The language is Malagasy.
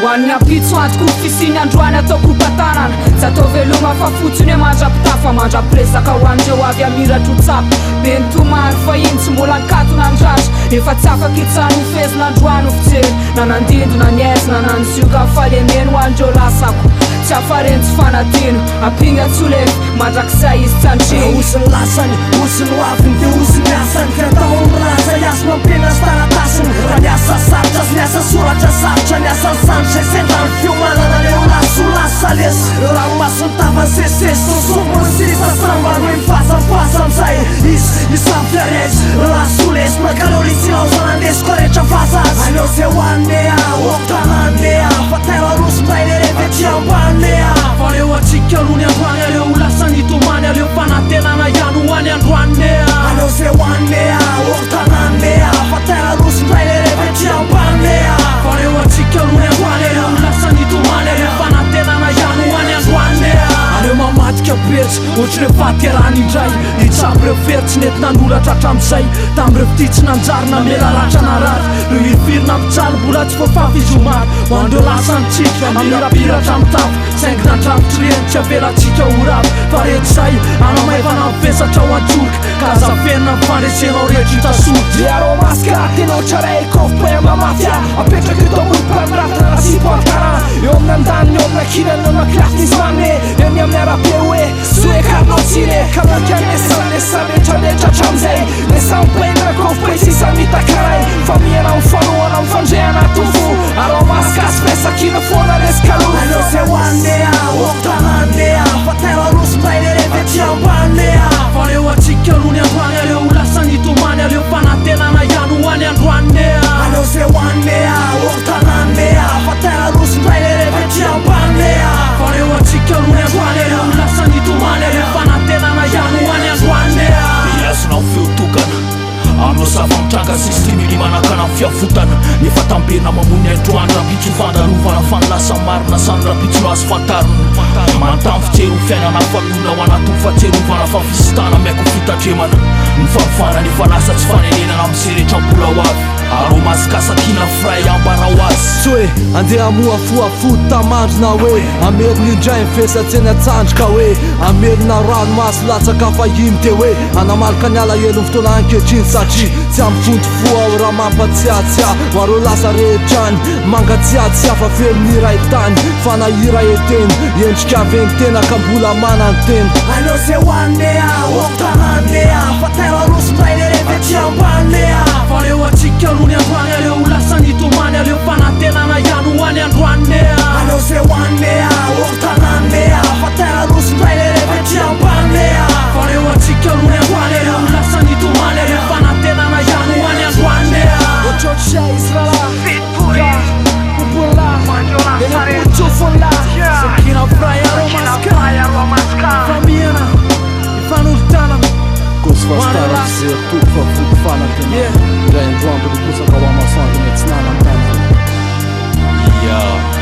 hoan'ny ampitso antoko fisiny androany atao kopatanana tsy atao veloma fa fotsiny hoe mandrapitafa mandrapiresaka ho andreo avy amiratra ho tsapa be nitomary fa iny tsy mbola nikatona andratra efa tsy afaka itsano fezina androany ofitsely na nandindo na niaizy na nanizioka falemeny ho andreo lasako tsy afareny tsy fanadino ampigna tsolefy mandrakizay izy tsy andreny osiny lasany osiny hoaviny de osiny asany fiatao miraza iasy mampena sy taratasiny raha niasa sarotra sy niasa soratra sarotra niasa sanitra sendrany fiomanana leo lasolasa lesy ranomasiny tavany sesesy sosomony sisa sambany hoe mifasafasa amizay izy isafiarezy lasolesy nakalolitsilazana ndesiko rehetra fazazy aleo zay hoannea oktanannea fa tena rosindray le revetry ambanea fareo atsika rony androany aleo lasany tomany aleo fanatenana ihany hoany androannea aleo zay hoannea oktanannea fa tena rosindray le revetry ambanea fareo atsika rony androany aleo lasany tomany aleo fanatenana ihany hoany androannea aleo mamadika betry ohatr'ireo fahaterany indray itsabo reo feritsy nentina nolatra hatramizay tam'ireo fititsy nanjary na mela ratra narary reo hirifirina mpitsaly mbola tsy foafafa izy homary ho andreo lasanytsika amirapiratra am'tafo saingina andravitrireny tsy avelatsika ho ravo fa rehetra zay anamaivana mivesatra ho antsorika ka azafenina mifandresenao rehetra hitasoty de arô maskara tenao tsaray kofpoema mafia apetraka eto ambony mpamiratana nasipo ankarana eo amin'ny andaniny eo amin'ny akinany eo makilasy izy manne eny amin'ny arabe hoe soe karnao tsire kamaka nesanesanetranetra hatramizay nesamipahitra kofpoe sisa mitakaray fa miana mifanohana mifandreana tofo arô maskasy fesakina foana leskalofa aleo zay hoannea oktanannea fa tena rosindray le revetry ambanea fareo atsika rony androany aleo lasany tomany aleo fanatenana ihany hoany androannea aleo zay hoannea oktanannea fa tena rosindray le revetry ambanea fareo atsika rony androany aleo lasany tomany aleo fanatenana ihany hoany androannea iasina feotokana aminao sava-mitranga sistemily manakana ny fiavotana nefa tambena mamony androany rapitso fandarovana fanolasa marina sany rapitsino azy fantarina mantamy fitsery fiainana falona ho anaty fahatserovana fa fisitana maiko fitatremana ny fanofana nefa lasa tsy fanenenana am'zay rehetra mbola ho avy arô masikasakina fray ambana ho azy tsy hoe andeha moa foafody tamandrina hoe ameriny indray mifesatseny atsandrika hoe amerina rano maso latsaka fa iny de hoe anamalika ny ala elo ny fotoana ankehitriny satria tsy amivonto foa ao raha mampatsiatsia ho arô lasa rehetrany mangatsiatsia fa felony ray tany fanahira eteny endrika aveny tena ka mbola manany tena aleo zay hoannea oktanannea fa tena rosindray le revetry ambanea fareo atsika rony androany aleo lasany tomany aleo fanatenana ihany hoany androannea aleo zay hoannea oktanannea fa tena rosindray le revetry ambanea fareo atsika rony androany aleo lasany tomany aleo fanatenana ihany hoany androannea ohatrohatr'izay izy raha popola elepotsofona sakina fray arô maskara famiana ifanolitanana koso fastara zay toko fa foko fanatena ndray androambody kosaka ho amasoandro mety tsy nanantana yeah